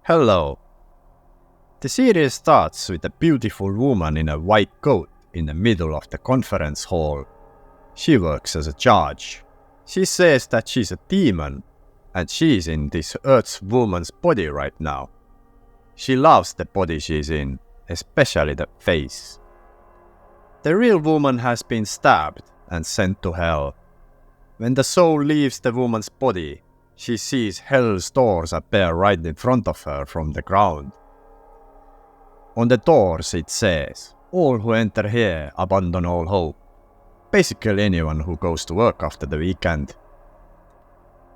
Hello. The series starts with a beautiful woman in a white coat in the middle of the conference hall. She works as a judge. She says that she's a demon, and she's in this Earth's woman's body right now. She loves the body she's in, especially the face. The real woman has been stabbed and sent to hell. When the soul leaves the woman's body, she sees hell's doors appear right in front of her from the ground. On the doors it says, "All who enter here abandon all hope." Basically anyone who goes to work after the weekend.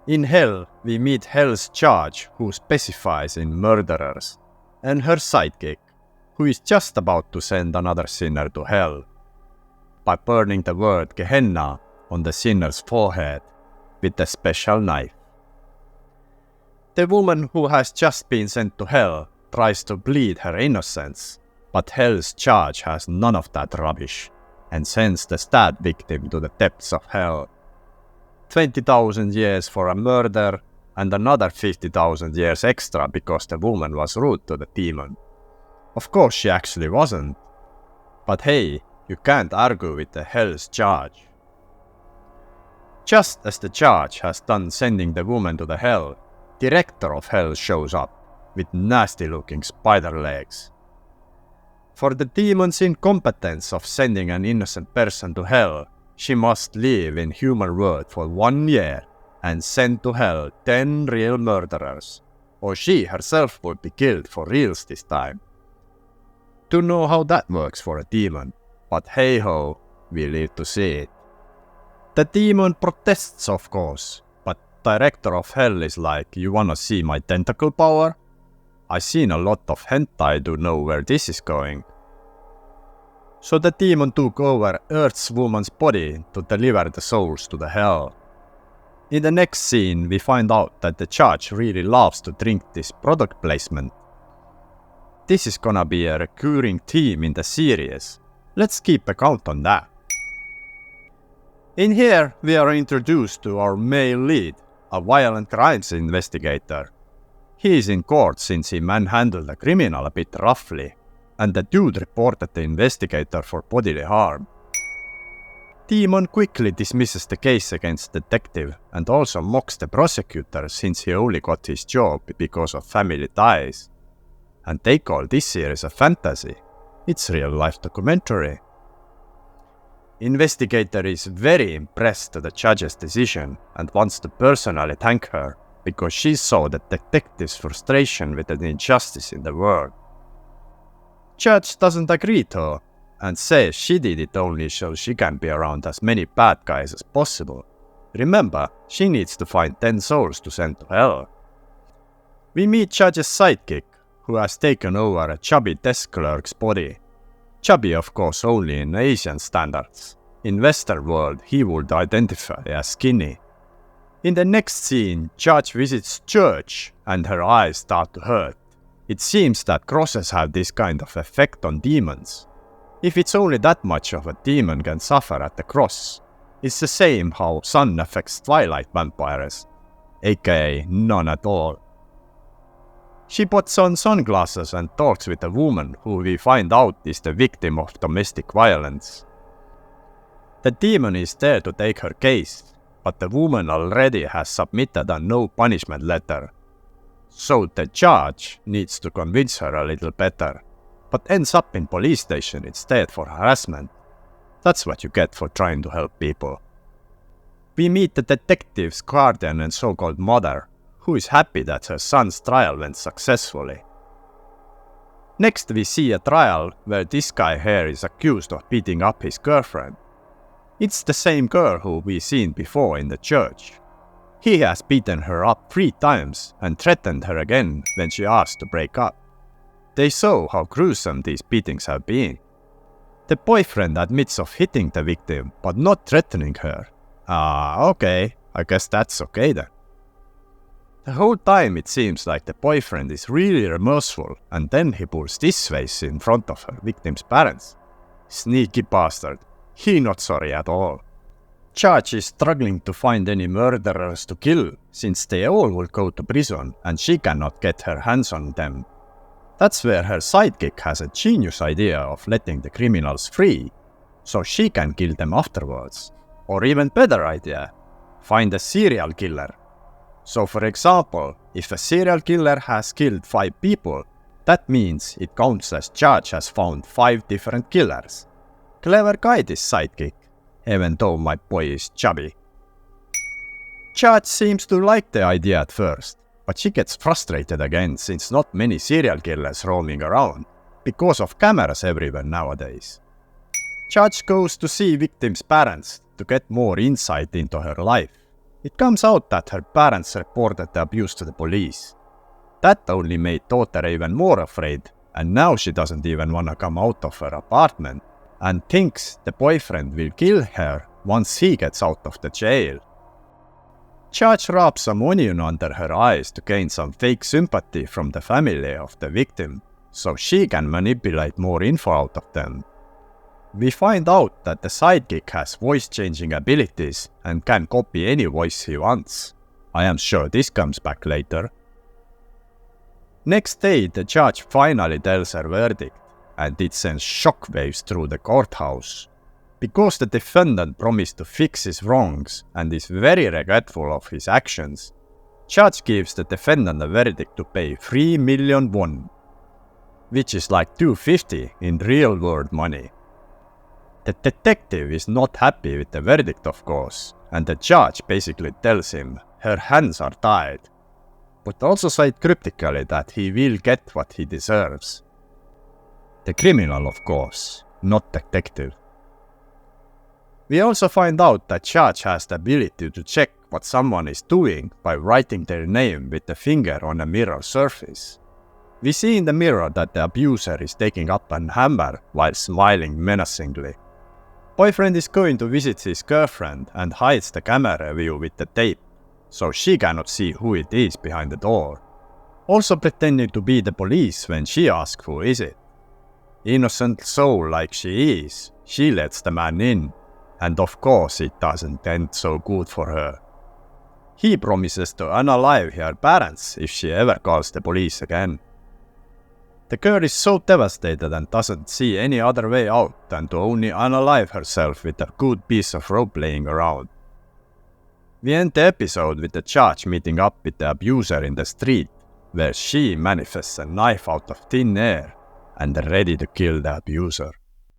In hell, we meet hell's judge who specifies in murderers, and her sidekick, who is just about to send another sinner to hell by burning the word Gehenna on the sinner's forehead with a special knife. The woman who has just been sent to hell tries to plead her innocence, but hell's judge has none of that rubbish and sends the stabbed victim to the depths of hell. 20,000 years for a murder and another 50,000 years extra because the woman was rude to the demon. Of course she actually wasn't. But hey, you can't argue with the hell's judge. Just as the judge has done sending the woman to the hell, director of hell shows up with nasty-looking spider legs. For the demon's incompetence of sending an innocent person to hell, she must live in human world for 1 year and send to hell 10 real murderers, or she herself would be killed for reals this time. Don't know how that works for a demon, but hey-ho, we live to see it. The demon protests, of course, but director of hell is like, "You wanna see my tentacle power? I seen a lot of hentai to know where this is going." So the demon took over Earth's woman's body to deliver the souls to the hell. In the next scene, we find out that the judge really loves to drink this product placement. This is gonna be a recurring theme in the series. Let's keep a count on that. In here, we are introduced to our male lead, a violent crimes investigator. He is in court since he manhandled a criminal a bit roughly, and the dude reported the investigator for bodily harm. Demon quickly dismisses the case against the detective and also mocks the prosecutor since he only got his job because of family ties. And they call this series a fantasy. It's real-life documentary. Investigator is very impressed with the judge's decision and wants to personally thank her because she saw the detective's frustration with the injustice in the world. Judge doesn't agree though, and says she did it only so she can be around as many bad guys as possible. Remember, she needs to find 10 souls to send to hell. We meet Judge's sidekick, who has taken over a chubby desk clerk's body. Chubby, of course, only in Asian standards. In Western world, he would identify as skinny. In the next scene, Judge visits church and her eyes start to hurt. It seems that crosses have this kind of effect on demons. If it's only that much of a demon can suffer at the cross, it's the same how sun affects twilight vampires, aka none at all. She puts on sunglasses and talks with a woman who we find out is the victim of domestic violence. The demon is there to take her case, but the woman already has submitted a no punishment letter. So the judge needs to convince her a little better, but ends up in police station instead for harassment. That's what you get for trying to help people. We meet the detective's guardian and so-called mother, who is happy that her son's trial went successfully. Next we see a trial where this guy here is accused of beating up his girlfriend. It's the same girl who we've seen before in the church. He has beaten her up 3 times and threatened her again when she asked to break up. They show how gruesome these beatings have been. The boyfriend admits of hitting the victim but not threatening her. Okay, I guess that's okay then. The whole time it seems like the boyfriend is really remorseful and then he pulls this face in front of her victim's parents. Sneaky bastard. He not sorry at all. Judge is struggling to find any murderers to kill, since they all will go to prison and she cannot get her hands on them. That's where her sidekick has a genius idea of letting the criminals free, so she can kill them afterwards. Or even better idea, find a serial killer. So for example, if a serial killer has killed 5 people, that means it counts as Judge has found 5 different killers. Clever guy this sidekick, even though my boy is chubby. Judge seems to like the idea at first, but she gets frustrated again since not many serial killers roaming around, because of cameras everywhere nowadays. Judge goes to see victim's parents to get more insight into her life. It comes out that her parents reported the abuse to the police. That only made daughter even more afraid, and now she doesn't even wanna come out of her apartment, and thinks the boyfriend will kill her once he gets out of the jail. Judge rubs some onion under her eyes to gain some fake sympathy from the family of the victim, so she can manipulate more info out of them. We find out that the sidekick has voice-changing abilities and can copy any voice he wants. I am sure this comes back later. Next day, the judge finally tells her verdict, and it sends shockwaves through the courthouse. Because the defendant promised to fix his wrongs and is very regretful of his actions, judge gives the defendant a verdict to pay 3 million won, which is like 250 in real-world money. The detective is not happy with the verdict, of course, and the judge basically tells him her hands are tied, but also said cryptically that he will get what he deserves. The criminal, of course, not detective. We also find out that judge has the ability to check what someone is doing by writing their name with the finger on a mirror surface. We see in the mirror that the abuser is taking up a hammer while smiling menacingly. Boyfriend is going to visit his girlfriend and hides the camera view with the tape, so she cannot see who it is behind the door. Also pretending to be the police when she asks who is it. Innocent soul like she is, she lets the man in, and of course it doesn't end so good for her. He promises to unalive her parents if she ever calls the police again. The girl is so devastated and doesn't see any other way out than to only unalive herself with a good piece of rope laying around. We end the episode with the judge meeting up with the abuser in the street, where she manifests a knife out of thin air and ready to kill the abuser.